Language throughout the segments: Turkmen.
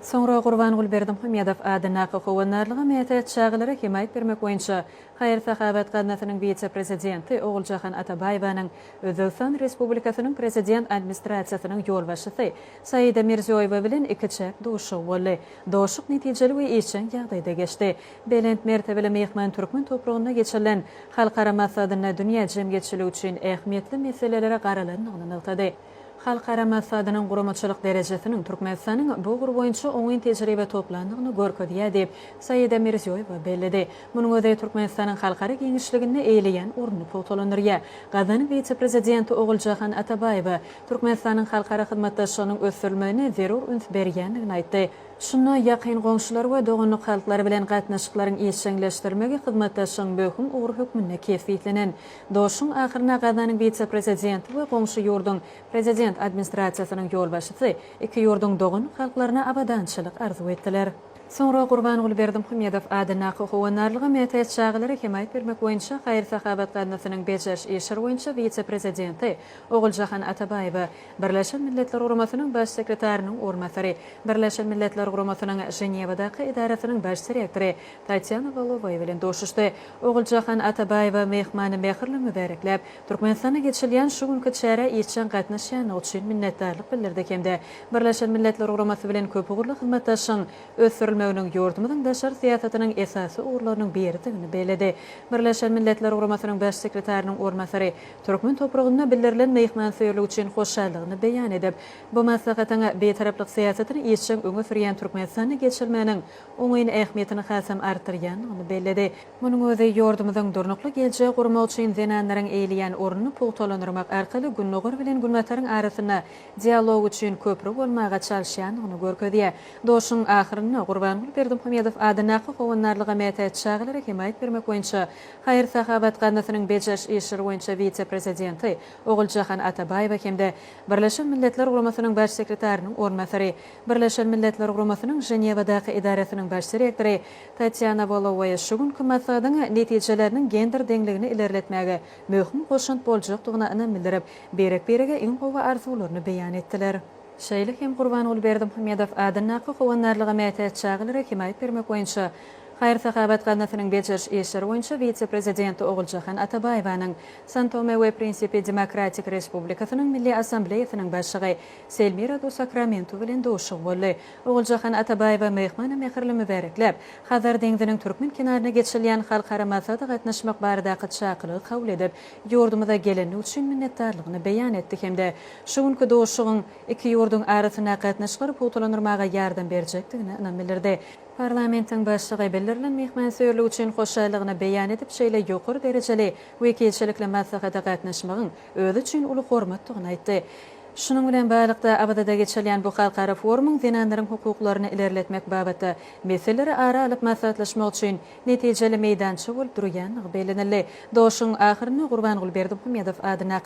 Sonra Qurban Berdim Hamyadov adına qovanlarlığı mehtet çağılara himayet vermek boyunca Hayır Sahabat Qadnatı'nın vitse-prezidenti Oğulcahan Atabayeva'nın Özbekistan Respublikasının prezident administrasiyasının yolbaşısı Saida Mirziyoyeva bilen iki çek doşu oldu. Doşuk neticeli ve işin yağdayda geçti. Belent mertebeli mehman Türkmen toprağına geçirilen halkara masadına dünya cemiyetçiliği için ehmiyetli meselelere qaralanlığını nıltadı. Halkara masadının qurumaçılıq derecesinin Türkmenistan'ın bu qur boyunca oğun tecrübe toplandığını görkodiye deyip Saida Mirziyoyeva belledi. Bunun öde Türkmenistan'ın halkara genişliğine eğleyen ornu potolanırya. Qazanın vitse-prezidenti Oğulcahan Atabayeva Türkmenistan'ın halkara xizmatdaşlığının ösürülmeni zerur üns bergenligini aytdı. Şuna yakın qonşular ve doğunluq halkları bilen qatnaşıqların eşşenleştirmegi xizmatdaşlığın böhüm uğur hükmünne kefiyetlenen. Doşun ahırına Qazanın vitse-prezidenti ve qonşu yurdun prezident administrasiyasının yolbaşısı iki yurdun doğunluq halklarına abadançılık arzu ettiler. Sonra Qurban Berdim Hamyadov adına qovanlarlığı mehtet çağılara himayet vermek boyunca Hayır Sahabat Qadnatı'nın becerş işler boyunca vitse-prezidenti Oğulcahan Atabayeva Birleşen Milletler Qurumasının baş sekreterinin ornatörü, Birleşen Milletler Qurumasının Jenevadaki idarasının baş direktörü Tatyana Valovaya bilen doşuştu. Oğulcahan Atabayeva mehmanı mehirli mübareklep Türkmenistan'a geçirilen şu günkü çare işçen qatnaşyan için minnettarlık bildirdi kemde. Birleşen Milletler Quruması bilen köp uğurlu xizmatdaşın ösürülmöwüniň ýurdumyň daşary siýasatynyň esasy uğurlarynyň berdigini beledi. Birleşen Milletler Qurumasynyň baş sekreteriniň ornatary Türkmen topragyna bildirilen mehmansyýerlik üçin hoşallygyny beýan edip, bu maslahatyň betaraplyk siýasatyny işçiň öňe sürýän Türkmenistany geçirmeniň oňyň ähmiýetini hasam artyrýanyny beledi. Munyň özi ýurdumyň durnukly geljegi gurmak üçin zenanlaryň eýleýän ornuny pogtalanyrmak arkaly günnogar bilen gülmataryň arasyna dialog üçin köprü bolmaga çalyşýanyny görkezýär. Doşuň ahyryny Qurban Berdim Hamyadov adına qovanlarlyga mehtet çağılara himayet vermek boyunca Hayır Sahabat Qadnatı'nın becerş işleri boyunca vitse-prezidenti Oğulcahan Atabayeva hemde Birleşen Milletler Qurumasynyň baş sekreteriniň ornatary, Birleşen Milletler Qurumasynyň Jenevadaki idarasının baş direktori Tatyana Valovaya şu günkü maslahatyň netijeleriniň gender deňligini ilerletmäge möhüm goşunt boljakdygyna ynam bildirip, berek-berege iň gowy arzularyny beýan etdiler. Şeýle hem Qurban Berdim Hamyadov adına qovanlarlyga mehtet çağılara himayet vermek boyunca Hayır Sahabat Qadnatı'nın becerş işleri boyunca vitse-prezidenti Oğulcahan Atabayeva'nın San Tome ve Principe Demokratik Respublikasynyň Milli Assambleýasynyň başlygy Selmira do Sacramento bilen doşy boldy. Oğulcahan Atabayeva mehmana mehirli mübareklep, Hazar deňziniň türkmen kenaryna geçirilen halkara masada gatnaşmak baradaky çakylygy kabul edip, ýurdumyza geleni üçin minnetdarlygyny beýan etdi hemde şu günkü doşugyň iki ýurdun arasyna gatnaşyklary pogtalanyrmaga ýardam berjekdigini ynam bildirdi. Parlamentin başlygy bildirilen mehmansyýerlik üçin hoşallygyny beýan edip, şeýle ýokary derejeli wekilçilikle maslahata gatnaşmagyň özi üçin uly hormatdygyny aýtdy. Şunun bilen baýlykda abadada geçirilen bu halkara forumyň zenanlaryň hukuklaryny ilerletmek babatda meseleleri ara alyp maslahatlaşmak üçin netijeli meýdançy bolup durýanyny belenildi. Doşuň ahyryny Qurban Berdim Hamyadov adyna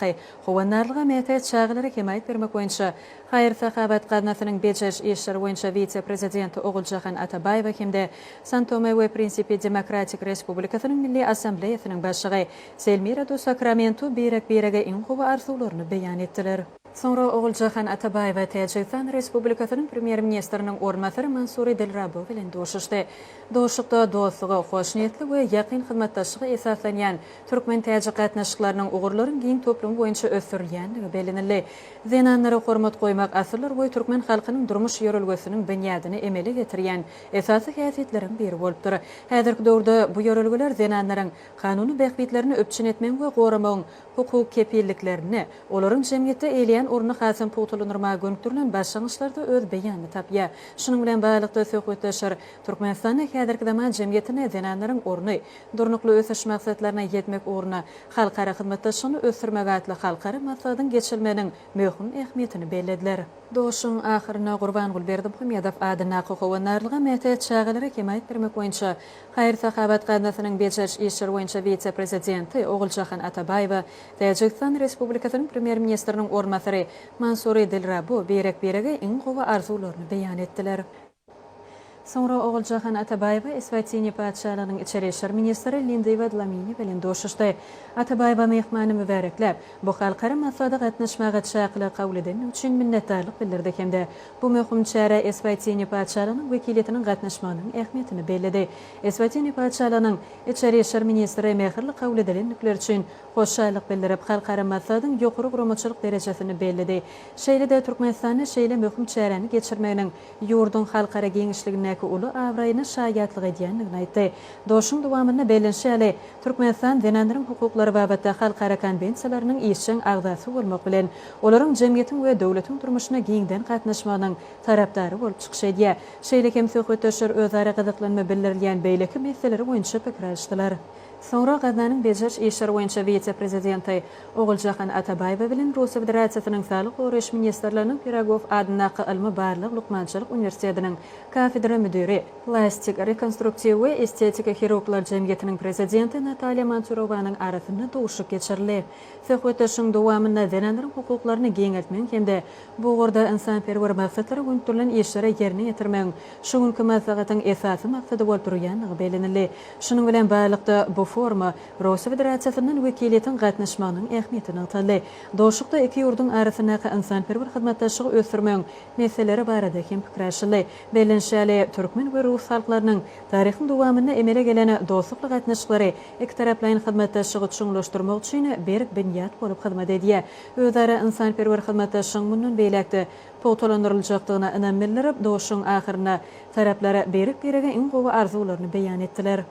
qovanlarlyga mehtet çağılara himayet vermek boyunca Hayır Sahabat Qadnaty'nyň bejerş işleri boyunca vitse-prezidenti Oğulcahan Atabayeva hemde San Tome ve Principe Demokratik Respublikasynyň Milli Assambleýasynyň başlygy Selmira do Sacramento berek-berege iň gowy arzularyny beýan etdiler. Sonra Oğulcahan Atabayeva Tacikistan Respublikasynyň premier ministriniň ornatary Mansuri Dilrabo bilen doşuşdy. Doşukda dostlugy, hoşniyetli we ýakyn hyzmatdaşlygy esaslanýan türkmen-täjik gatnaşyklarynyň ugurlaryň giň toplum boýunça ösürilýändigi belenildi. Zenanlara hormat goýmak asyrlar boýy türkmen halkynyň durmuş ýörelgesiniň benýadyny emele getirýän esasy häsiýetleriň biri bolupdyr. Häzirki döwürde bu ýörelgeler zenanlaryň kanuny behbitlerini öpçün etmek we goramagyň hukuk kepilliklerini, olaryň jemgyýetde eýleýän orny hasam pogtalanyrmaga gönükdirilen başlangyçlarda öz beýany tapýar. Şunyň bilen baýlykda söhbetleşer Türkmenistanyň häzirki zaman jemgyýetine zenanlaryň orny, durnukly ösüş maksatlaryna ýetmek orna halkara hyzmatdaşlygyny ösürmek atly halkara maksadyň geçirilmeniň möhüm ähmiýetini bellediler. Doşuň ahyryna Qurban Berdim Hamyadov adyna qovanlarlyga mehtet çağılara himayet vermek boyunca Hayır Sahabat Qadnaty'nyň bejerş işleri boyunca vitse-prezidenti Oğulcahan Atabayeva Tacikistan Respublikasynyň premier ministriniň ornatary Mansuri Dilrabo berek-berege iň gowy arzularyny beýan etdiler. Sonra Oğulcahan Atabayeva Esvatini Padşahlığının İçeri İşler Ministri Lindiva Dlamini bilen doşuşdy. Atabayeva mehmany mübareklep, bu halkara masada gatnaşmaga çaqly kabul eden üçin minnetdarlyk bildirdi hemde bu möhüm çara Esvatini Padşahlığının wekiliyetiniň gatnaşmanyň ähmiýetini bellädi. Esvatini Padşahlığının İçeri İşler Ministri mehirli kabul edilenlikler üçin hoşçalyk bildirip halkara masadyň ýokary guramaçylyk derejesini bellädi. Şeýle-de Türkmenistany şeýle möhüm çarany geçirmeginiň ýurdun halkara geňişligine uly awraýyny şaýatlyk edýändigini aýtdy. Doşuň dowamyny belenşäli Türkmenistan denanlaryň hukuklary babatda halkara konvensiýalarynyň işçiň agdasy bolmak bilen olaryň jemgyýetiň we döwletiň turmuşyna giňden gatnaşmagynyň tarapdary bolup çykşady. Şeýle hem söhbetdeşler özara gyzyklanma bildirilýän beýleki meseleleri boýunça pikir alýdylar. Sonra Gazanyň Bejer işler boýunça vice-prezidenti Oğulcahan Atabayeva bilen Russiýa Federasiýasynyň Sağlyk we Reş ministrläriniň Pirogov adynaky ilmi barlyk Lukmançylyk Uniwersitetining kafedra müdiri, plastik rekonstruksiýa we estetika hirurglar jemgyýetiniň prezidenti Natalya Mansurowanyň arasynda dowuşyk geçirildi. Söhbetdeşiň dowamyna denanlaryň hukuklaryny giňeltmek hemde bu gorda insanperwer maksatlary öňtürlen işlere ýerine ýetirmek şuňky maslahatyň esasy maksady bolup durýanlygy belenildi. Şunyň bilen barlykda bu forma Russiýa Federasiýasynyň wekiliyetiň gatnaşmagynyň ähmiýetini aýtdy. Doşukda iki ýurdun arasyndaky insanperwer hyzmatdaşlygy ösürmek meselelери barada hem pikir alýdy. Belenşäli türkmen we rus halklarynyň taryhyň dowamyna emele gelen dostluk gatnaşyklary iki taraplaryň hyzmatdaşlygy çuňlaşdyrmak üçin berk binýat bolup hyzmat edýär. Özara insanperwer hyzmatdaşlygyň mundan beýlekde totalandyryljakdygyna inam bildirip, doşuň ahyryna taraplara berip berege iň gowy arzularyny beýan etdiler.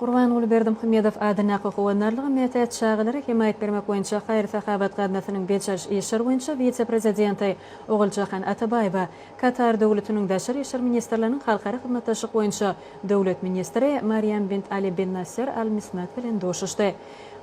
Gurban Berdim Hymyadov adynaky gowanarlygy meýet çağılary himayet bermek boýunça Haýry Sahabat Gadnasynyň Beçeş işler boýunça vice-prezidenti Oğulcahan Atabayeva Katar döwletiniň daşary işler ministrläriniň halkara hyzmatdaşlyk boýunça döwlet ministri Maryam bint Ali bin Nasser al-Mismat bilen doşuşdy.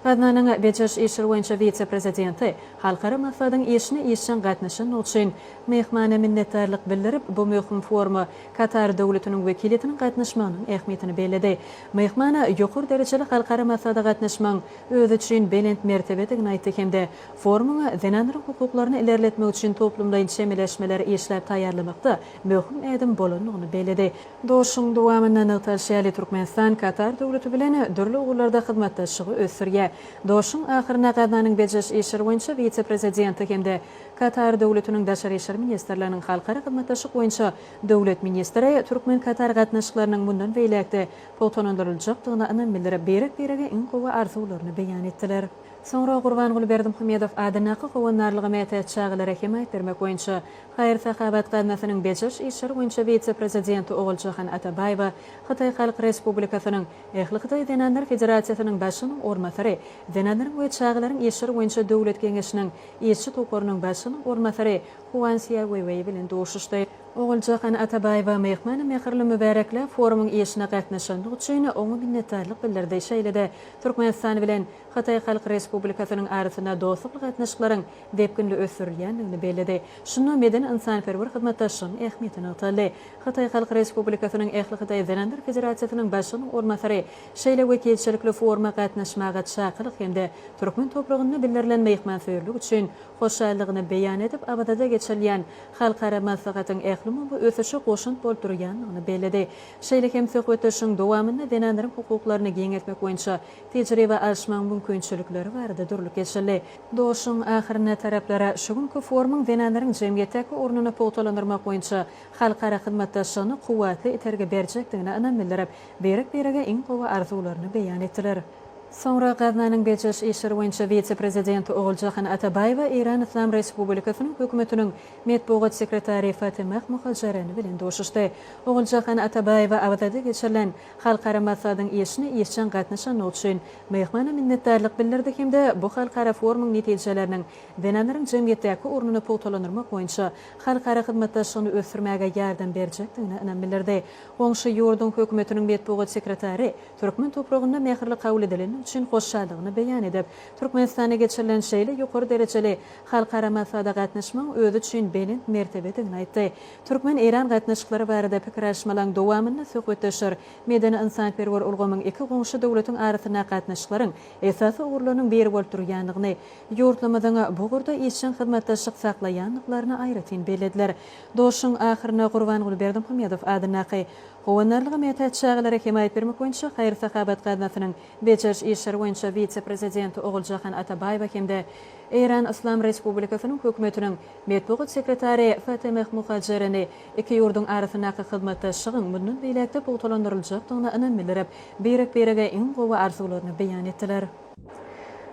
Gadnanyň Beçeş işler boýunça vice-prezidenti halkara masadyň işine işçiň gatnaşyny üçin mehmana minnetdarlyk bildirip, bu möhüm forma Katar döwletiniň wekiliyetiniň gatnaşmagynyň ähmiýetini bellädi. Mehmana ýokary derejeli halkara masada gatnaşmaň öz üçin belent mertebedigini aýtdy hemde formuny denanlaryň hukuklaryny ilerletmek üçin toplumdaýyn şemeleşmeleri işläp taýýarlamakda möhüm edim bolanlygyny bellädi. Doşuň dowamyna Natalya Türkmenistan Katar döwleti bilen dürli ugurlarda hyzmatdaşlygy ösürýär. Doşuň ahyryna Gadanyň Beçeş işler boýunça vice-prezidenti hemde Katar döwletiniň daşary işler ministrläriniň halkara hyzmatdaşlyk boýunça döwlet ministri Türkmen Katar gatnaşyklarynyň mundan beýlekde potonandyryljakdygyna inam bildirip berek-berege iň gowy arzularyny beýan etdiler. Sonra Gurban Berdim Hymyadov adynaky gowanarlygy meýet çağılary himayet bermek boýunça Haýry Sahabat Gadnasynyň Beçeş işler boýunça vice-prezidenti Oğulcahan Atabayeva Hytaý Halk Respublikasynyň Ähli Hytaý Denanlar Federasiýasynyň başynyň ornatary, denanlaryň we çağılaryň işler boýunça döwlet geňeşiniň işçi toparynyň başynyň ornatary Huan Xiaowei bilen doşuşdy. Oğulcahan Atabayeva mehmany mehirli mübareklep forumyň işine gatnaşandygy üçin oňa minnetdarlyk bildirdi. Şeýle-de Türkmenistan bilen Hytaý Halk Respublikasynyň arasynda dostluk gatnaşyklaryň depkinli ösürilýändigini bellädi. Şunu meden insanperwer hyzmatdaşlygyň ähmiýetini aýtdy. Hytaý Halk Respublikasynyň Ähli Hytaý Denanlar Federasiýasynyň başynyň ornatary şeýle wekilçilikli foruma gatnaşmaga çakyryk hemde türkmen topragyny bildirilen mehmansyýerlik üçin hoşallygyny beýan edip, abadada geçirilýän halkara maslahatyň bu ösüşe goşunt bolup durýanlygyny bellädi. Şeýle hem söhbetdeşiň dowamyna denanlaryň hukuklaryny giňeltmek boýunça tejribe alşmaň mümkinçilikleri barada durluk geçildi. Doşuň ahyryna taraplara şuňky formaň denanlaryň jemgyýetdäki ornuny potalandyrmak boýunça halkara hyzmatdaşlygyny kuwatly iterge berjekdigine inam bildirip, berek-berege iň gowy arzularyny beýan etdiler. Sonra Gazanyň Beçeş işler boýunça vice-prezidenti Oğulcahan Atabayeva İran Islam Respublikasynyň hökümetiniň metbuat sekretary Fatima Muhajarany bilen doşuşdy. Oğulcahan Atabayeva abadada geçirilen halkara masadyň işine işçiň gatnaşany üçin mehmana minnetdarlyk bildirdi hemde bu halkara forumyň netijeleriniň denanlaryň jemgyýetdäki ornuny potalandyrmak boýunça halkara hyzmatdaşlygyny ösürmäge ýardam berjekdigine inam bildirdi. Oňşy ýurdun hökümetiniň metbuat sekretary türkmen topragynda mehirli kabul edilen üçün hoşçalygyny beýan edip, Türkmenistana geçirilen şeýle ýokary derejeli halkara masada gatnaşmaň özü üçin belin mertebedigini aýtdy. Türkmen-Eran gatnaşyklary barada pikirleşmeleň dowamyny söhbetleşir. Medeni insanperwer ulgamyň iki goňşy döwletiň arasyna gatnaşyklaryň esasy uğurlarynyň beri bolup durýanlygyny, ýurtlamyzyň bu gurda işçi hyzmatdaşlyk saklaýanlyklaryny aýratyn belediler. Doşuň ahyryna Gurban Gulberdimuhammedow adynaky Howanarlygy meýat çağlara himayet bermek boýunça Haýry Sahabat Gaznasynyň Beçeriş işleri boýunça vitse-prezidenti Oguljahan Atabaýew hemde Eran Islam Respublikasynyň hökümetiniň medeniýet sekretary Fatema Muhajirany iki ýurduň arasynaky hyzmatdaşlygyň bundan beýlekde putulandyryljakdygyna ynany bildirip, berek-berege iň gowy arzularyny beýan etdiler.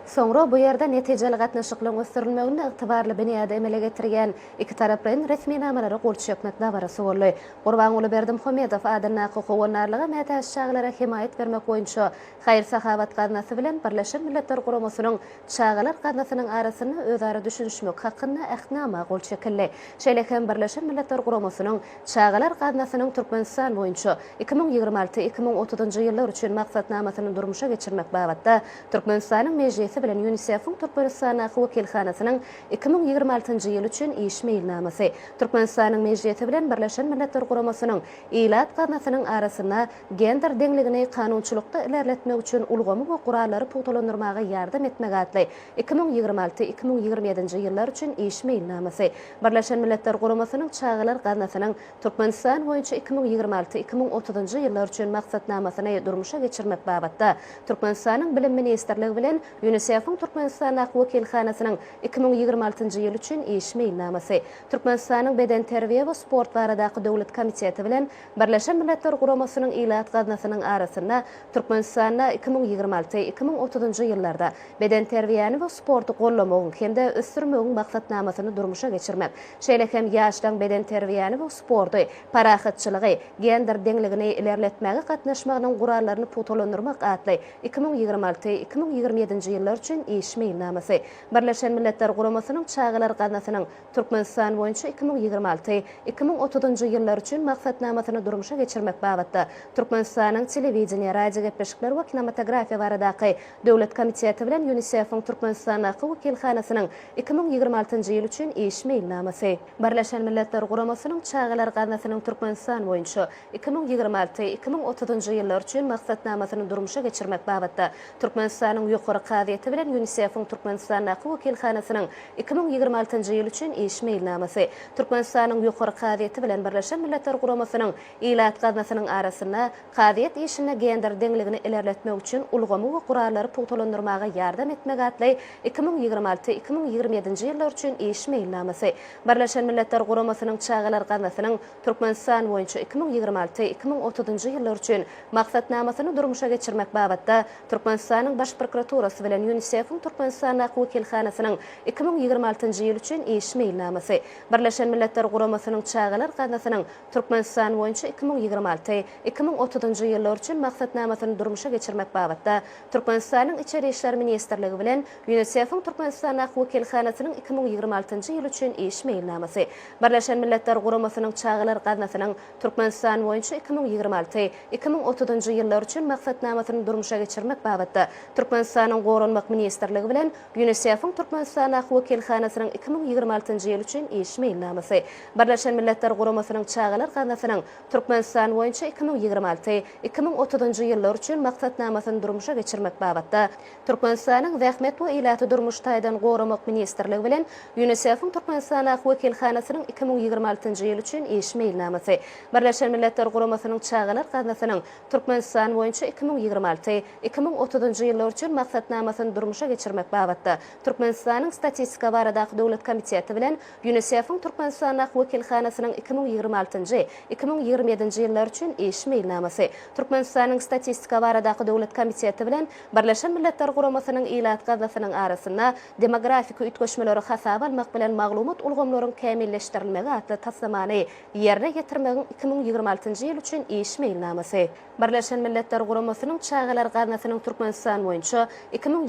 Soňra bu ýerde netijeli gatnaşyklaryň ösdürilmegini ygtybarly biniýada emele getirgen iki tarap bilen resmi namalary gol çökmek dabarasy boldy. Gurban Gulberdimuhammedow adynaky howanarlyga meýat çağlara himayet bermek boýunça Haýry Sahabat Gaznasy bilen Birleşen Milletler Guramasynyň çağlar gaznasynyň arasyny özara düşünüşmek hakynda ähnama gol çekildi. Şeýle hem Birleşen Milletler Guramasynyň çağlar gaznasynyň Türkmenistan boýunça 2026-2030 ýyllar üçin maksatnamasyny durmuşa geçirmek babatda Türkmenistanyň mejlisi bilen UNICEF-iň Türkmenistana wekilhanasynyň 2026-njy ýyl üçin iş meýilnamasy, Türkmenistanyň mejlisi bilen Birleşen Milletler Guramasynyň ilat gaznasynyň arasyna gender deňligini kanunçylykda ilerletmek üçin ulgamy we gurallary putulandyrmaga ýardam etmek atly 2026-2027-nji ýyllar üçin iş meýilnamasy, Birleşen Milletler Guramasynyň çağlar gaznasynyň Türkmenistan boýunça 2026-2030-njy ýyllar üçin maksatnamasyny durmuşa geçirmek babatda Türkmenistanyň bilim ministrligi bilen UNICEF-iň Türkmenistana wekilhanasynyň 2026-njy ýyl üçin iş meýilnamasy, Türkmenistanyň beden terbiýe we sport baradaky döwlet komiteti bilen Birleşen Milletler Guramasynyň ilat gaznasynyň arasynda Türkmenistana 2026-2030-njy ýyllarda beden terbiýany we sporty gollamagyň hemde ösdürmegiň maksatnamasyny durmuşa geçirmek, şeýle hem ýaşlaryň beden terbiýany we sporty, parahatçylygy, gender deňligini ilerletmäge gatnaşmagynyň gurallaryny putulandyrmak atly 2026-2027-nji ýyllar üçin iş meýilnamasy, Birleşen Milletler Guramasynyň çağlar gaznasynyň Türkmenistan boýunça 2026-2030-njy ýyllar üçin maksatnamasyny durmuşa geçirmek babatda Türkmenistanyň telewizioniýa, radio gepleşikler we kinematografiýa baradaky döwlet komiteti bilen UNICEF-iň Türkmenistana wekilhanasynyň 2026-njy ýyl üçin iş meýilnamasy, Birleşen Milletler Guramasynyň çağlar gaznasynyň Türkmenistan boýunça 2026-2030-njy ýyllar üçin maksatnamasyny durmuşa geçirmek babatda Türkmenistanyň ýokary gaziýeti bilen UNICEF-iň Türkmenistana wekilhanasynyň 2026-njy ýyl üçin iş meýilnamasy, Türkmenistanyň ýokary gaziýeti bilen Birleşen Milletler Guramasynyň ilat gaznasynyň arasyna gaziýet işine gender deňligini ilerletmek üçin ulgamy we gurallary putulandyrmaga ýardam etmek atly 2026-2027-nji ýyllar üçin iş meýilnamasy, Birleşen Milletler Guramasynyň çağlar gaznasynyň Türkmenistan boýunça 2026-2030-njy ýyllar üçin maksatnamasyny durmuşa geçirmek babatda Türkmenistanyň baş prokuraturasy bilen UNICEF-iň Türkmenistana wekilhanasynyň 2026-njy ýyl üçin iş meýilnamasy, Birleşen Milletler Guramasynyň çağlar gaznasynyň Türkmenistan boýunça 2026-2030-njy ýyllar üçin maksatnamasyny durmuşa geçirmek babatda Türkmenistanyň içeri işler ministrligi bilen UNICEF-iň Türkmenistana wekilhanasynyň 2026-njy ýyl üçin iş meýilnamasy, Birleşen Milletler Guramasynyň çağlar gaznasynyň Türkmenistan boýunça 2026-2030-njy ýyllar üçin maksatnamasyny durmuşa geçirmek babatda Türkmenistanyň Gorunmak ministrligi bilen UNICEF-iň Türkmenistana wekilhanasynyň 2026-njy ýyl üçin iş meýilnamasy, Birleşen Milletler Guramasynyň çağlar gaznasynyň Türkmenistan boýunça 2026-2030-njy ýyllar üçin maksatnamasyny durmuşa geçirmek babatda Türkmenistanyň zähmet we ilaty durmuşdaýdan Gorunmak ministrligi bilen UNICEF-iň Türkmenistana wekilhanasynyň 2026-njy ýyl üçin iş meýilnamasy, Birleşen Milletler Guramasynyň çağlar gaznasynyň Türkmenistan boýunça 2026-2030-njy ýyllar üçin maksatnamasyny durmuşa geçirmek babatda Türkmenistanyň statistika baradaky döwlet komiteti bilen UNICEF-iň Türkmenistana wekilhanasynyň 2026-2027-nji ýyllar üçin iş meýilnamasy, Türkmenistanyň statistika baradaky döwlet komiteti bilen Birleşen Milletler Guramasynyň ilat gaznasynyň arasynda demografik ütgeşmeleri hasaba almak bilen maglumat ulgamlaryň kämilleşdirilmegi atly taslamany ýerine getirmegiň 2026-njy ýyl üçin iş meýilnamasy, Birleşen Milletler Guramasynyň çağlar gaznasynyň Türkmenistan boýunça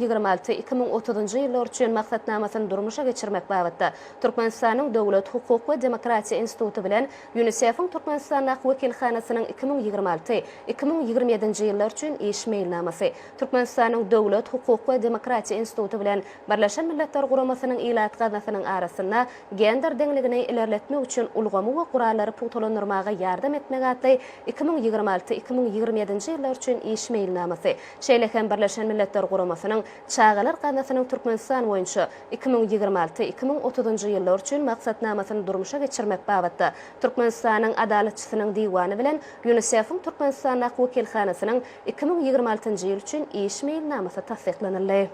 2026-2030 ýyllar üçin maksatnamasyny durmuşa geçirmek babatda Türkmenistanyň Döwlet Hukuk we Demokratiýa Instituty bilen UNICEF-iň Türkmenistanyň wekilhanasynyň 2026-2027 ýyllar üçin iş mailnamasy, Türkmenistanyň Döwlet Hukuk we Demokratiýa Instituty bilen Birleşen Milletler Guramasynyň ilaýat ganatynyň arasynda gender deňligini ilerletmek üçin ulgamy we gurallary putolandyrmaga ýardam etmek atly 2026-2027 ýyllar üçin iş mailnamasy. Şeýlehem Birleşen Milletler Guramasynyň çağalar ganatynyň Türkmenistan boýunça 2026-2030 ýyllar üçin maksatnamasyny durmuşa geçirmek babatda Türkmenistanyň adaletçisynyň diwany bilen UNICEF-iň Türkmenistanyň wekilhanasynyň 2026 ýyl üçin iş mailnamasy tasdiklanyldy.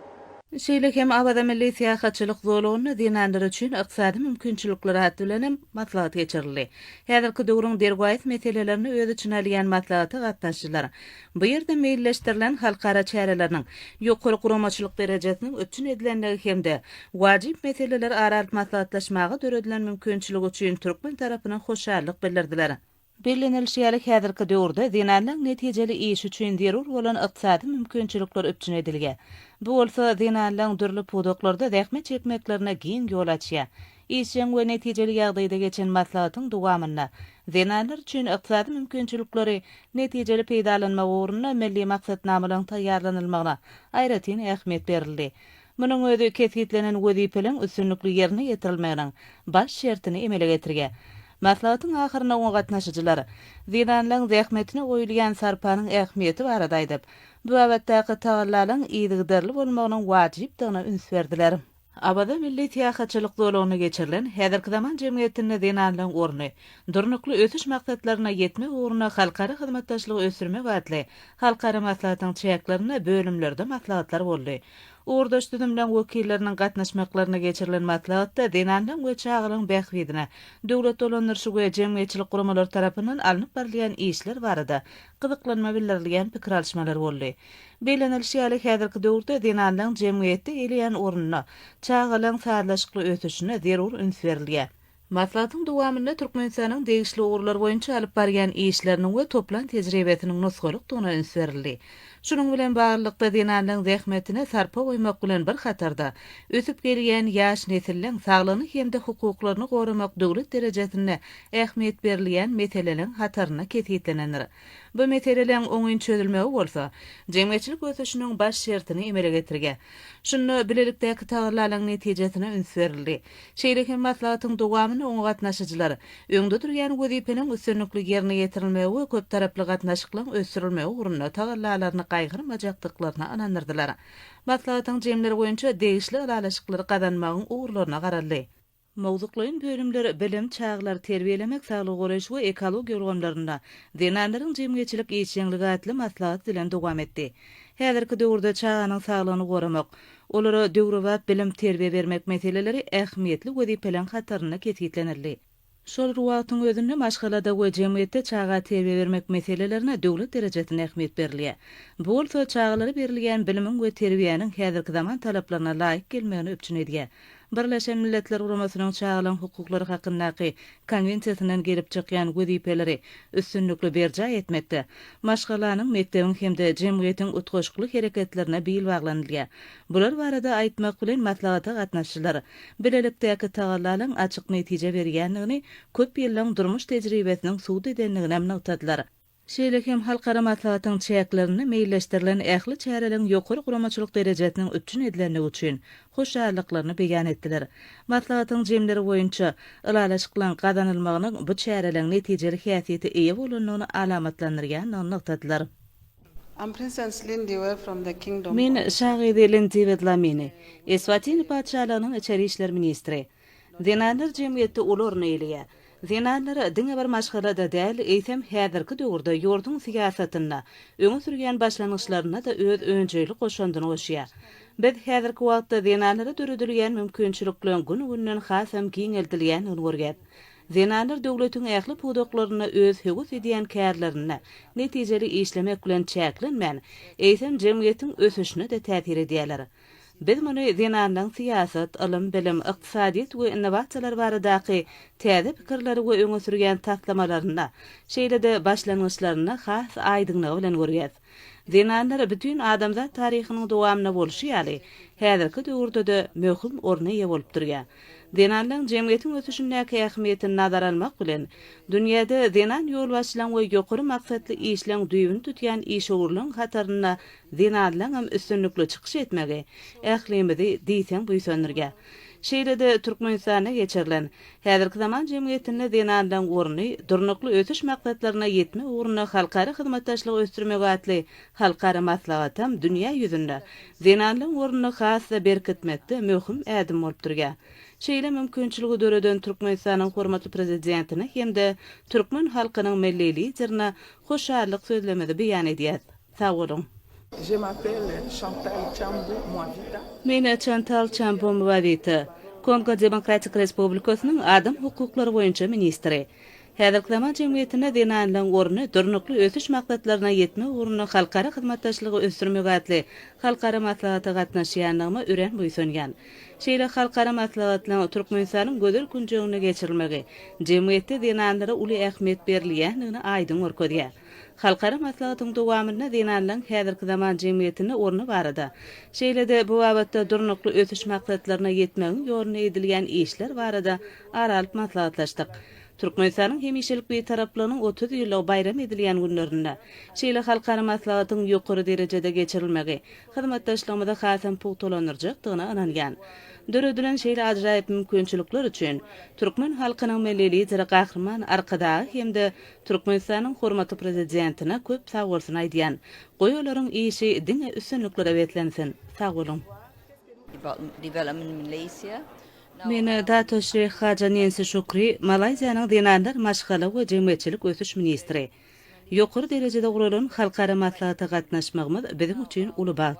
Şeýlehem abada milli siýasatçylyk zolugyny dinanlar üçin ykdysady mümkinçilikleri hatlylanan maslahat geçirildi. Häzirki döwrüň dergäýet meselelerini öz içine alýan maslahaty gatnaşjylar bu ýerde meýilleşdirilen halkara çäreleriniň ýokary guramaçylyk derejesiniň öçün edilenligi hemde wajyp meseleler aralp maslahatlaşmagy döredilen mümkinçilik üçin türkmen tarapyna hoşarlyk bildirdiler. Bellenilşýärlik häzirki döwürde dinanlaryň netijeli iş üçin derur bolan ykdysady mümkinçilikler öpçün edilge. Bu bolsa dinanlaryň dürli podoklarda zähmet çekmeklerine giň ýol açýar. İşçiň we netijeli ýagdaýda geçen maslahatyň dowamyna dinanlar üçin ykdysady mümkinçilikleri netijeli peýdalanma ugruna milli maksatnamalaryň taýýarlanylmagyna aýratyn ähmiýet berildi. Munyň özi keskitlenen wezipeleň üstünlikli ýerine ýetirilmeginiň baş şertini emele getirge. Maslahatyň ahyryna oň gatnaşyjylar dinanlaryň zähmetine goýulýan sarpanyň ähmiýeti barada aýdyp, bu awatdaky tagallaryň ýygyderli bolmagynyň wajypdygyna üns berdiler. Abada milli siýasatçylyk zolugyny geçirilen häzirki zaman jemgyýetinde dinanlaryň orny durnukly ösüş maksatlaryna ýetmek ugruna halkara hyzmatdaşlygy ösürmek atly halkara maslahatyň çäklerine bölümlerde maslahatlar boldy. Urdaş düzümlen wekilleriniň gatnaşmaklaryna geçirilen maslahatda dinanlaryň we çağalyň bähwidine döwlet dolandyrsy we jemgyýetçilik guramalary tarapyndan alınıp barilýan işler barada gyzyklanma bildirilýän pikir alşmalar boldy. Bellenilşýärlik häzirki döwürde dinanlaryň jemgyýetde elýän ornuny çağalyň saýlaşykly ösüşine zerur üns berilýär. Maslahatyň dowamynda Türkmenistanyň degişli ugurlar boýunça alyp barýan işleriniň we toplan tejribesiniň nusgalygyna üns berildi. Şunun bilen baglanykda dinanlaryň zähmetine sarpa goýmak bilen bir hatarda ösüp gelýän ýaş nesilleň saglygyny hemde hukuklaryny goramak döwlet derejesinde ähmiýet berilýän meseleleň hataryna kesitlenendir. Bu meseleleň oňyn çözülmegi bolsa, jemgyýetçilik ösüşiniň baş şertini emele getirge. Şunu bilelikdäki tagallaryň netijesine üns berildi. Şeýlehem maslahatyň dowamyny oň gatnaşyjylar öňde durýan wezipeniň üstünlikli ýerine ýetirilmegi we köp taraply gatnaşyklaryň ösürilmegi ugruna tagallalaryny gaýgyrmajakdyklaryna anandyrdylar. Maslahatyň jemleri boýunça degişli alalaşyklary gadanmagyň ugrlaryna garaldy. Mawzuklaryň bölümleri bilim, çağlar terbiýelemek, saglyk goraýyş we ekologiýa urgamlarynda dinanlaryň jemgyýetçilik işçiligi atly maslahat bilen dowam etdi. Häzirki döwürde çağanyň saglygyny goramak, olara döwrewat bilim terbiýe bermek meseleleri ähmiýetli wezipeleň hataryna kesitlenildi. Şol ruwatyň özünde maşgalada we jemgyýetde çağa terbiýe bermek meselelerine döwlet derejesinde ähmiýet berilýär. Bu bolsa çağalary berilýän bilimiň we terbiýäniň häzirki zaman talaplaryna laýyk gelmegini öpçün edýär. Birleşen Milletler Guramasynyň çağalyň hukuklary hakyndaky konwensiýasynyň gelip çykýan wezipeleri üstünlikli berja etmekde. Maşgalanyň mekdebiň hemde jemgyýetiň utgaşykly hereketlerine beýil baglanylýar. Bular barada aýtmak bilen maslahata gatnaşyjylar bilelikdäki tagallaryň açyk netije berýänligini, köp ýyllaň durmuş tejribesiniň suwd edenligini amnawtadylar. Şeýlehem halkara maslahatyň çäklerini meýilleşdirilen ähli çäreleň ýokary guramaçylyk derejesiniň öpçün edilenligi üçin hoşarlyklaryny beýan etdiler. Maslahatyň jemleri boýunça alalaşyklan gadanylmagynyň bu çäreleň netijeli häsiýeti eýe bolanlygyny alamatlandyrýan noktadylar. I'm Princess Lindy Wei from the Kingdom. Men Şahide Lindy Vedlamini, Eswatini paçalygynyň içeri işler ministri. Dinanlar jemgyýetde ularny elýär. Dinanlar diňe bir maşgalada däl, eýsem häzirki döwürde ýurdun siýasatyna, öňe sürýän başlanyşlaryna da öz öňçilik goşandyny goşýar. Biz häzirki wagtda dinanlara döredilýän mümkinçiliklerin gün-günden hasam giňeltilýänini görýär. Dinanlar döwletiň ähli podoklaryna öz höwüs edýän kärlerini netijeli işlemek bilen çäklenmän, eýsem jemgyýetiň ösüşine de täsir edýärler. Biz bunu dinandan siyasat, ilim, bilim, iqtisadiyet we innovasiyalar baradaky täze pikirleri we öňe sürgen taslamalarına, şeýle-de başlangyçlaryna has aýdynlygy bilen görýär. Dinanlar bütün adamzat taryhynyň dowamyna bolşy ýaly, häzirki döwürde möhüm orna ýa bolup durýar. Dinanlaryň jemgyýetiň ösüşindäki ähmiýetini nazara almak bilen, dünýäde dinan ýol başlan we ýokary maksatly işleň düýbüni tutýan iş uğurlaryň hataryna dinanlaryň hem üstünlikli çykyş etmegi, ählimizi diýsen buýsanyrga. Şeýle-de Türkmenistana geçirilen häzirki zaman jemgyýetinde dinanlaryň orny durnukly ötüş maksatlaryna ýetme uğruna halkara hyzmatdaşlygy ösdürmegi atly halkara maslahat hem dünýä ýüzünde dinanlaryň ornyny hasda berkitmekde möhüm ädim bolup durýar. Şeýle mümkinçiligi döreden Türkmenistanyň hormatly prezidentine hemde türkmen halkynyň milli liderine hoşarlyk sözlemede beýan edýär. Sag bolun. Je m'appelle Chantal Chambo Moavita. Mene Chantal Chambo Moavita, Kongo Demokratik Respublikasynyň adam hukuklary boýunça ministri. Häzirki zaman jemgyýetine dinanlaryň orny durnukly ösüş maksatlaryna ýetme uğruna halkara hyzmatdaşlygy ösdürmegi atly halkara maslahata gatnaşýanlygyma üren buýsanýan. Şeýle halkara maslahatlaryň Türkmenistanyň gözel günjegine geçirilmegi jemgyýetde dinanlara uly ähmiýet berilýändigini aýdyn görkezýär. Halkara maslahatyň dowamyna dinanlaryň häzirki zaman jemgyýetine orny barada. Şeýle-de bu wagtda durnukly ösüş maksatlaryna ýetmegi ýoluna edilýän işler barada aralyp maslahatlaşdyk. Türkmenistanyň hemişelik bir taraplygynyň 30 ýyllyk bayram edilýän günlerinde şeýle halkara maslahatyň ýokary derejede geçirilmegi hyzmatdaşlygymyza hasam pugtolanyrjakdygyna inanýan. Döredilen şeýle ajraýyp mümkinçilikler üçin türkmen halkynyň milli lideri Gahrman Arkadagy hemde Türkmenistanyň hormatly prezidentine köp sag bolsun aýdýan. Goýalaryň işi diňe üstünliklere betlensin. Sag bolun. Development in Malaysia. Mene Datoşri Hajanensi Şükri, Malayziýanyň dinanlar maşgala we jemgyýetçilik ösüş ministri. Ýokary derejede guralan halkara maslahata gatnaşmagymyz bizim üçin uly bag.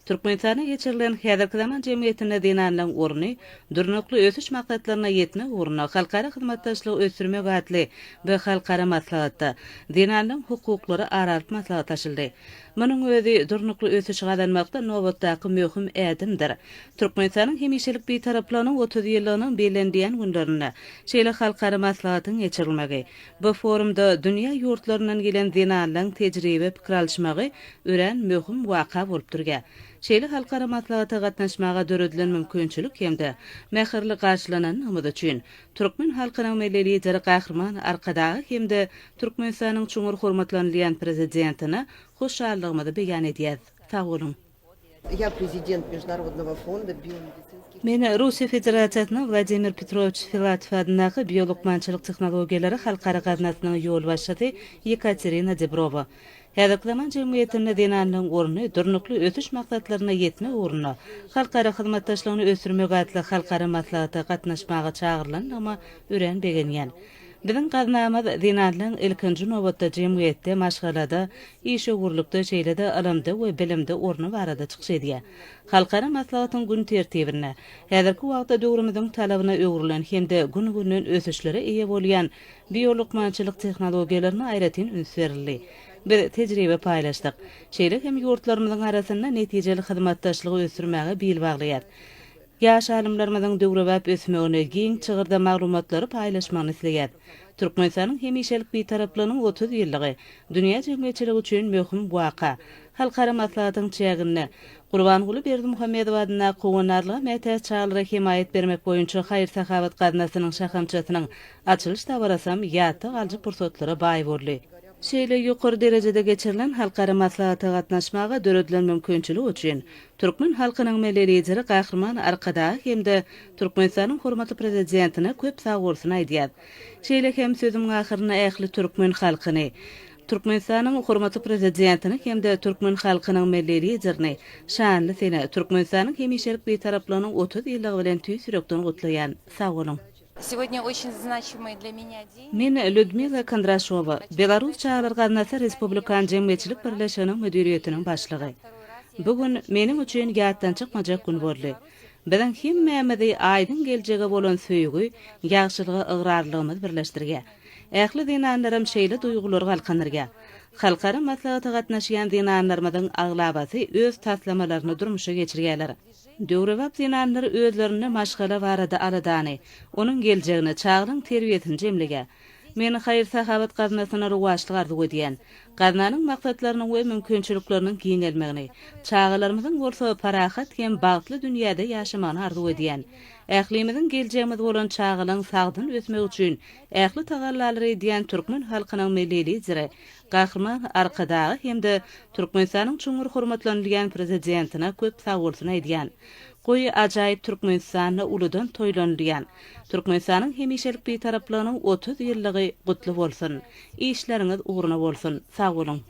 Türkmenistana geçirilen häzirki zaman jemgyýetinde dinanlaryň orny durnukly ösüş maksatlaryna ýetme uğruna halkara hyzmatdaşlygy ösdürmegi atly we halkara maslahatda dinanlaryň hukuklary aralyp maslahatlaşyldy. Munyň özi durnukly ösüş gadanmakda nowatdaky möhüm ädimdir. Türkmenistanyň hemişelik bir taraplaryň 30 ýyllygynyň belendiýän günlerinde şeýle halkara maslahatyň geçirilmegi, bu forumda dünýä ýurtlarynyň gelen dinanlaryň tejribe pikir alşmagy ören möhüm waka bolup durýar. Şeýle halkara maslahata gatnaşmaga döredilen mümkinçilik hemde mähirli garşylanan ümid üçin türkmen halkynyň milli lideri Gahrman Arkadagy hemde Türkmenistanyň çoňur hormatlanýan prezidentine hoşarlygymyzy beýan edýär. Sag bolun. Я президент Международного фонда биомедицинских. Men Russiýa Federasiýasynyň Vladimir Petrovich Filatov adynaky biologmançylyk tehnologiýalary halkara gatnaşynyň ýol başçysy Yekaterina Debrova. Häzirki zaman jemgyýetinde dinanlaryň orny durnukly ösüş maksatlaryna ýetme uğruna halkara hyzmatdaşlygyny ösdürmegi atly halkara maslahata gatnaşmaga çagyrylandygyma üren begenýän. Biziň gaznamyz dinanlaryň ilkinji nowatda jemgyýetde maşgalada, iş uğurlukda şeýle-de ilimde we bilimde orny barada çykyş edýär. Halkara maslahatyň gün tertibine, häzirki wagtda döwrümizin talabyna öwrilen hemde gün-günden ösüşlere eýe bolýan biologmançylyk tehnologiýalaryna aýratyn üns berildi. Bir tejribe paýlaşdyk. Şeýle hem ýurtlarymyzyň arasynda netijeli hyzmatdaşlygy ösdürmäge bil baglaýar. Ýaş alimlerimiziň döwrewäp ösmegine giň çygyrda maglumatlary paýlaşmagyny isleýär. Türkmenistanyň hemişelik bir taraplygynyň 30 ýyllygy dünýä jemgyýetçiligi üçin möhüm waka. Halkara maslahatyň çägine Gurbanguli Berdimuhammedow adyna kowanarlyga mätäç çağılara himayet bermek boýunça haýyr sahabat gadnasynyň şahamçasynyň açylyş tabarasam ýatda galjy pursatlara baý boldy. Şeýle ýokary derejede geçirilen halkara maslahata gatnaşmaga döredilen mümkinçilik üçin türkmen halkynyň milli lideri Gahrman Arkadagy hemde Türkmenistanyň hormatly prezidentine köp sag bolsun aýdýar. Şeýle hem sözümiň ahyryna ähli türkmen halkyny Türkmenistanyň hormatly prezidentine hemde türkmen halkynyň milli liderini şanly sene Türkmenistanyň hemişelik bir taraplarynyň 30 ýyllygy bilen tüý sürekden gutlaýan. Sag bolun. Сегодня очень значимый для меня день. Men Людмила Kondrashova, Belarus Çağlar Gaznasy Respublikan Jemgyýetçilik Birleşiginiň müdiriýetiniň başlygy. Bugün meniň üçin ýatdan çykmajak gün boldy. Biziň hemmämizi aýdyn geljege bolan söýgü, ýagşylygy ygrar birleşdirýär. Ähli dinanlaram şeýle duýgular galkanyrga. Halkara maslahaty gatnaşýan dinanlarymyň aglabasy öz taslamalaryny durmuşa geçirýärler. Döwrewap dinanlary özlerini maşgala barada aladany, onuň geljegini çağryň terbiýetini jemlige. Meni hayır sahabat gaznasyna ruwaçlyk arzu edýän, gaznanyň maksatlaryny we mümkinçiliklerini giňelmegini, çağalarymyzyň bolsa parahat hem bagtly dünýäde ýaşamany arzu edýän, ählimiziň geljegimiz bolan çağalyň sagdyn ösmek üçin ähli tagallalary edýän türkmen halkynyň millili ijra, gahryman arkadagy hemde Türkmenistanyň çuňur hormatlanylýan prezidentine köp sag bolsun edýän. Goý ajaýyp Türkmenistanyň uludan toýlanylýan. Türkmenistanyň hemişelik bir taraplygynyň 30 ýyllygy gutly bolsun. İşleriňiz uğruna bolsun. Sag bolun.